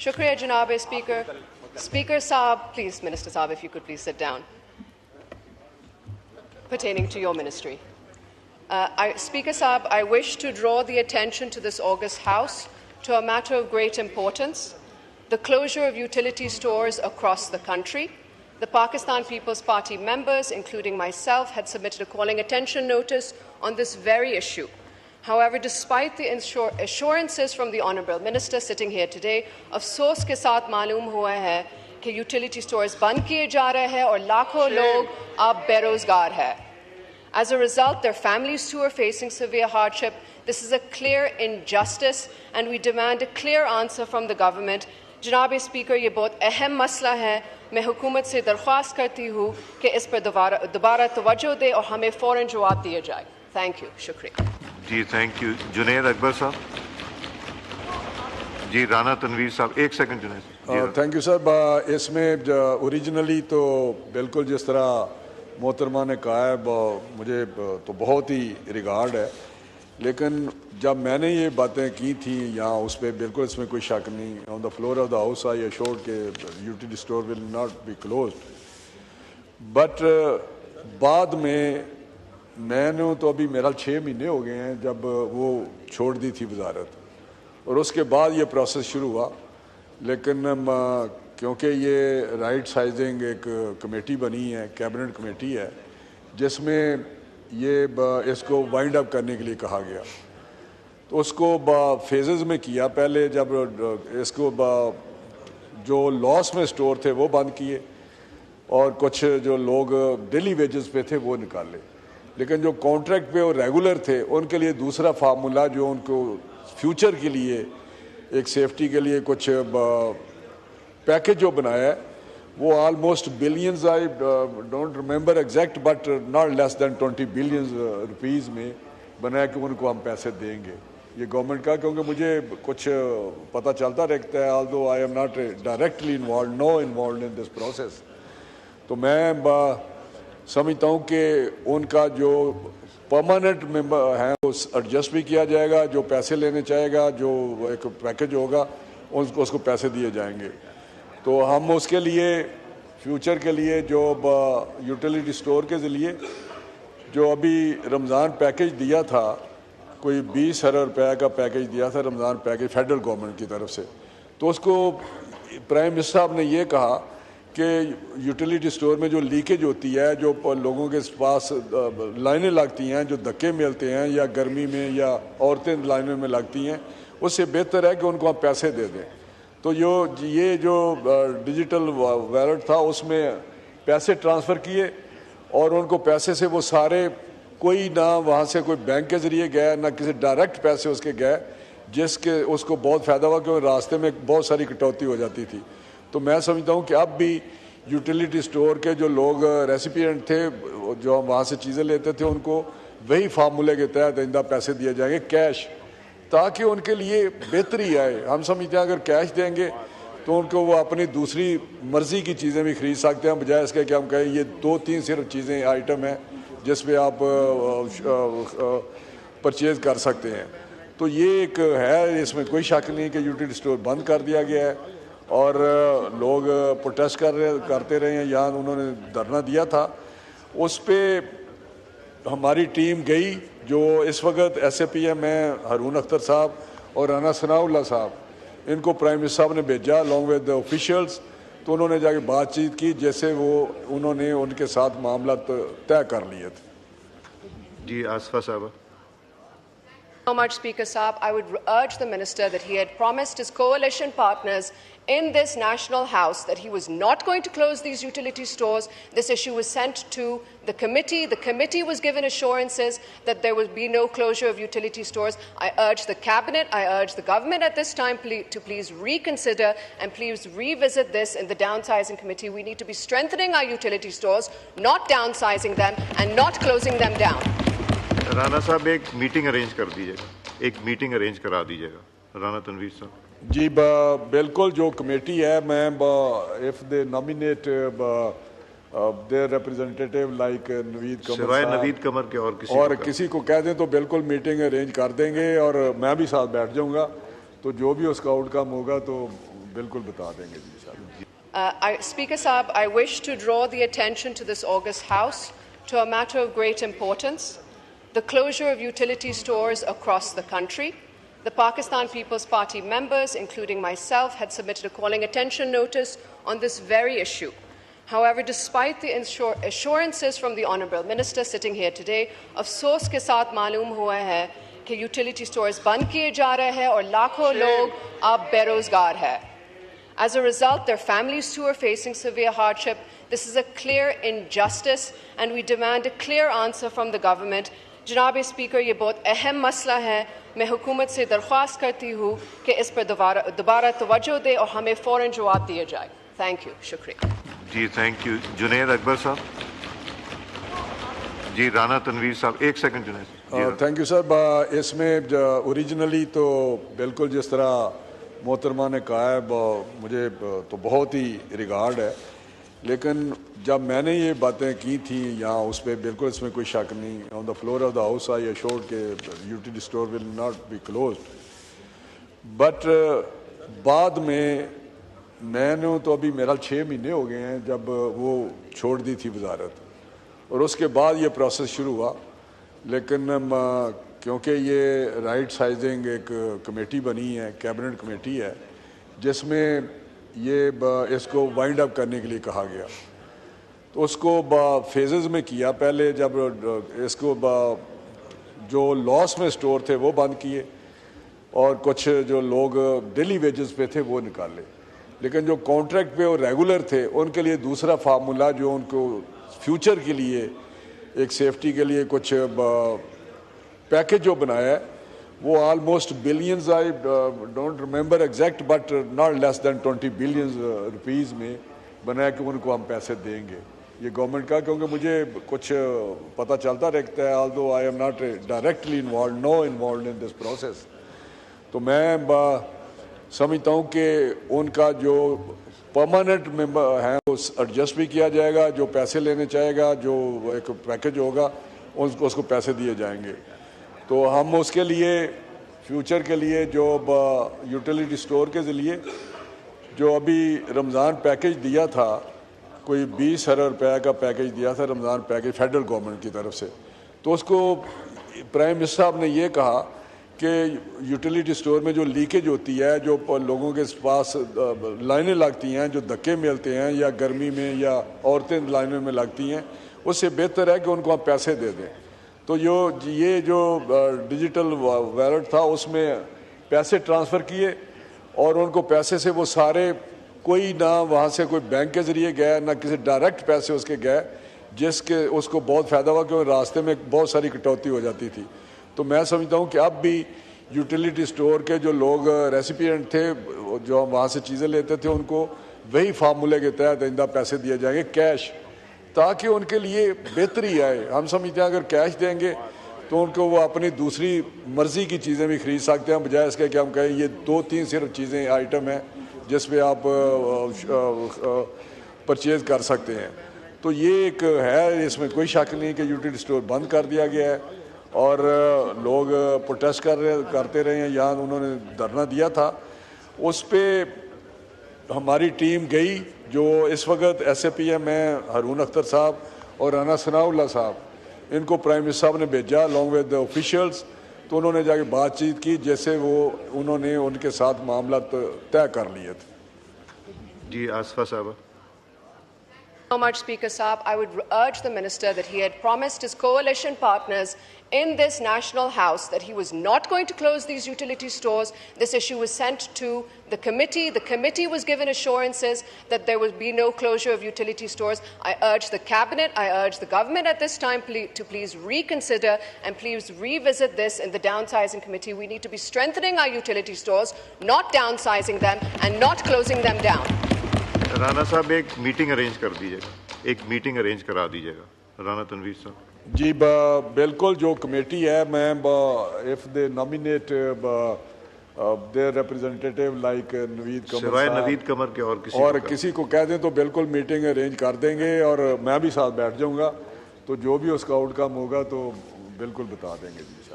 Shukriya, Janaab Speaker. Speaker Saab, please, Minister Saab, if you could please sit down. Pertaining to your ministry. Speaker Saab, I wish to draw the attention to this August House to a matter of great importance, the closure of utility stores across the country. The Pakistan People's Party members, including myself, had submitted a calling attention notice on this very issue. However, despite the assurances from the Honourable Minister sitting here today, अफसोस के साथ मालूम हुआ है कि utility stores बंद किए जा रहे हैं और लाखों लोग अब बेरोजगार हैं. As a result, their families too are facing severe hardship. This is a clear injustice and we demand a clear answer from the government. जनाब स्पीकर, ये बहुत अहम मसला है. मैं हुकूमत से दरख्वास्त करती हूँ कि इस पर दोबारा तवज्जो दे और हमें फ़ौरन जवाब दिया जाए. Thank you. शुक्रिया. जी थैंक यू. जुनैद अकबर साहब. जी राना तनवीर साहब. एक second Junaid. Thank you sir. इसमें ओरिजिनली तो बिल्कुल जिस तरह मोहतरमा ने कहा है मुझे तो बहुत ही रिगार्ड है, लेकिन जब मैंने ये बातें की थी यहाँ उस पर बिल्कुल इसमें कोई शक नहीं. On the floor of the house I assured के utility store will not be closed. But बाद में मैंने तो अभी मेरा 6 महीने हो गए हैं जब वो छोड़ दी थी वजारत, और उसके बाद ये प्रोसेस शुरू हुआ. लेकिन क्योंकि ये राइट साइजिंग एक कमेटी बनी है, कैबिनेट कमेटी है, जिसमें ये इसको वाइंड अप करने के लिए कहा गया, तो उसको फेजेस में किया. पहले जब इसको जो लॉस में स्टोर थे वो बंद किए और कुछ जो लोग डेली वेजेस पे थे वो निकाले, लेकिन जो कॉन्ट्रैक्ट पे और रेगुलर थे उनके लिए दूसरा फार्मूला जो उनको फ्यूचर के लिए एक सेफ्टी के लिए कुछ पैकेज जो बनाया है वो almost billions, I don't remember exact but not less than 20 billions rupees में बनाया कि उनको हम पैसे देंगे. ये गवर्नमेंट का, क्योंकि मुझे कुछ पता चलता रहता है, although I am not directly involve in this process, तो मैं समझता हूँ कि उनका जो परमानेंट मेंबर हैं वो एडजस्ट भी किया जाएगा. जो पैसे लेने चाहेगा, जो एक पैकेज होगा उसको पैसे दिए जाएंगे. तो हम उसके लिए फ्यूचर के लिए जो यूटिलिटी स्टोर के ज़रिए जो अभी रमज़ान पैकेज दिया था, कोई 20,000 रुपये का पैकेज दिया था रमज़ान पैकेज फेडरल गवर्नमेंट की तरफ से, तो उसको प्राइम मिनिस्टर साहब ने ये कहा कि यूटिलिटी स्टोर में जो लीकेज होती है, जो लोगों के पास लाइनें लगती हैं, जो धक्के मिलते हैं या गर्मी में या औरतें लाइनों में लगती हैं, उससे बेहतर है कि उनको आप पैसे दे दें. तो ये जो डिजिटल वॉलेट था उसमें पैसे ट्रांसफ़र किए और उनको पैसे से वो सारे, कोई ना वहाँ से कोई बैंक के ज़रिए गया ना किसी डायरेक्ट पैसे उसके गए, जिसके उसको बहुत फ़ायदा हुआ क्योंकि रास्ते में बहुत सारी कटौती हो जाती थी. तो मैं समझता हूँ कि अब भी यूटिलिटी स्टोर के जो लोग रेसिपिएंट थे जो वहाँ से चीज़ें लेते थे उनको वही फार्मूले के तहत आइंदा पैसे दिए जाएंगे कैश, ताकि उनके लिए बेहतरी आए. हम समझते हैं अगर कैश देंगे तो उनको वो अपनी दूसरी मर्ज़ी की चीज़ें भी ख़रीद सकते हैं, बजाय इसके कि हम कहें ये 2-3 सिर्फ चीज़ें आइटम हैं जिस पे आप परचेज़ कर सकते हैं. तो ये एक है, इसमें कोई शक नहीं कि यूटिलिटी स्टोर बंद कर दिया गया है और लोग प्रोटेस्ट करते रहे हैं. यहाँ उन्होंने धरना दिया था, उस पर हमारी टीम गई. जो इस वक्त SAPM हैं हारून अख्तर साहब और राना सनाउल्लाह साहब, इनको प्राइम मिनिस्टर साहब ने भेजा अलॉन्ग विद द ऑफिशियल्स, तो उन्होंने जाके बातचीत की, जैसे वो उन्होंने उनके साथ मामला तय कर लिए थे. जी आसफा साहब. So much, Speaker Saab. I would urge the Minister that he had promised his coalition partners in this National House that he was not going to close these utility stores. This issue was sent to the committee. The committee was given assurances that there would be no closure of utility stores. I urge the Cabinet, I urge the government at this time to please reconsider and please revisit this in the downsizing committee. We need to be strengthening our utility stores, not downsizing them and not closing them down. Rana साहब एक meeting arrange कर दीजिएगा, एक meeting arrange करा दीजिएगा. राना तनवीर साहब. जी बिल्कुल, जो कमेटी है मैं if they nominate their representative like Naveed Qamar, सिवाय नवीद कमर के और किसी को कह दें तो बिल्कुल मीटिंग अरेंज कर देंगे और मैं भी साथ बैठ जाऊंगा. तो जो भी उसका आउटकम होगा तो बिल्कुल बता देंगे जी साहब। Speaker Saab, I wish to draw the attention to this August House to a matter of great importance, the closure of utility stores across the country. The Pakistan People's Party members, including myself, had submitted a calling attention notice on this very issue. However, despite the assurances from the Honourable Minister sitting here today, अफसोस के साथ मालूम हुआ है कि utility stores बंद किए जा रहे हैं और लाखों लोग अब बेरोजगार हैं. As a result, their families too are facing severe hardship. This is a clear injustice and we demand a clear answer from the government. जनाब स्पीकर, ये बहुत अहम मसला है. मैं हुकूमत से दरख्वास्त करती हूँ कि इस पर दोबारा तवज्जो दे और हमें फ़ौरन जवाब दिया जाए. थैंक यू, शुक्रिया जी. Thank you. जुनैद अकबर साहब जी. राना तनवीर साहब, एक second Junaid. Thank you sir. इसमें ओरिजिनली तो बिल्कुल जिस तरह मोहतरमा ने कहा है मुझे तो बहुत ही रिगार्ड है, लेकिन जब मैंने ये बातें की थी यहाँ उस पर बिल्कुल इसमें कोई शक नहीं. On the floor of the house I assured के utility store will not be closed. But बाद में मैंने तो अभी मेरा 6 महीने हो गए हैं जब वो छोड़ दी थी वजारत, और उसके बाद ये प्रोसेस शुरू हुआ. लेकिन क्योंकि ये राइट साइजिंग एक कमेटी बनी है, कैबिनेट कमेटी है, जिसमें ये इसको वाइंड अप करने के लिए कहा गया, तो उसको फेजेस में किया. पहले जब इसको जो लॉस में स्टोर थे वो बंद किए और कुछ जो लोग डेली वेजेस पे थे वो निकाले. लेकिन जो कॉन्ट्रैक्ट पे और रेगुलर थे उनके लिए दूसरा फार्मूला जो उनको फ्यूचर के लिए एक सेफ्टी के लिए कुछ पैकेज जो बनाया है वो almost billions, I don't remember exact but not less than 20 billions rupees में बनाया कि उनको हम पैसे देंगे. ये गवर्नमेंट का, क्योंकि मुझे कुछ पता चलता रहता है, although I am not directly involve in this process. तो मैं समझता हूँ कि उनका जो परमानेंट मेंबर हैं वो एडजस्ट भी किया जाएगा. जो पैसे लेने चाहेगा, जो एक पैकेज होगा उसको पैसे दिए जाएंगे. तो हम उसके लिए फ्यूचर के लिए जो यूटिलिटी स्टोर के ज़रिए जो अभी रमज़ान पैकेज दिया था, कोई 20,000 रुपये का पैकेज दिया था रमज़ान पैकेज फेडरल गवर्नमेंट की तरफ से, तो उसको प्राइम मिनिस्टर साहब ने ये कहा कि यूटिलिटी स्टोर में जो लीकेज होती है, जो लोगों के पास लाइनें लगती हैं, जो धक्के मिलते हैं या गर्मी में या औरतें लाइनों में लगती हैं, उससे बेहतर है कि उनको हम पैसे दे दें. तो ये जो डिजिटल वॉलेट था उसमें पैसे ट्रांसफ़र किए और उनको पैसे से वो सारे, कोई ना वहाँ से कोई बैंक के ज़रिए गया ना किसी डायरेक्ट पैसे उसके गए, जिसके उसको बहुत फ़ायदा हुआ क्योंकि रास्ते में बहुत सारी कटौती हो जाती थी. तो मैं समझता हूँ कि अब भी यूटिलिटी स्टोर के जो लोग रेसिपिएंट थे जो हम वहाँ से चीज़ें लेते थे उनको वही फार्मूले के तहत आइंदा पैसे दिए जाएंगे कैश, ताकि उनके लिए बेहतरी आए. हम समझते हैं अगर कैश देंगे तो उनको वो अपनी दूसरी मर्ज़ी की चीज़ें भी ख़रीद सकते हैं, बजाय इसके कि हम कहें ये 2-3 सिर्फ चीज़ें आइटम हैं जिस पे आप परचेज़ कर सकते हैं. तो ये एक है, इसमें कोई शक नहीं कि यूटिलिटी स्टोर बंद कर दिया गया है और लोग प्रोटेस्ट करते रहे हैं. यहाँ उन्होंने धरना दिया था, उस पर हमारी टीम गई. जो इस वक्त SAPM में हारून अख्तर साहब और राना सनाउल्लाह साहब, इनको प्राइम मिनिस्टर साहब ने भेजा अलॉन्ग विद द ऑफिशियल्स. तो उन्होंने जाके बातचीत की, जैसे उन्होंने उनके साथ मामला तय कर लिए थे. जी. आसफा साहब. So much, Speaker Saab. I would urge the Minister that he had promised his coalition partners in this National House that he was not going to close these utility stores. This issue was sent to the committee. The committee was given assurances that there will be no closure of utility stores. I urge the Cabinet, I urge the government at this time to please reconsider and please revisit this in the Downsizing Committee. We need to be strengthening our utility stores, not downsizing them and not closing them down. Rana साहब एक meeting arrange कर दीजिएगा, एक meeting arrange करा दीजिएगा. राना तनवीर साहब. जी बिल्कुल. जो कमेटी है, मैं if they nominate their representative like Naveed Qamar, सिवाय नवीद कमर के और किसी को कह दें तो बिल्कुल मीटिंग अरेंज कर देंगे और मैं भी साथ बैठ जाऊंगा. तो जो भी उसका आउटकम होगा तो बिल्कुल बता देंगे जी.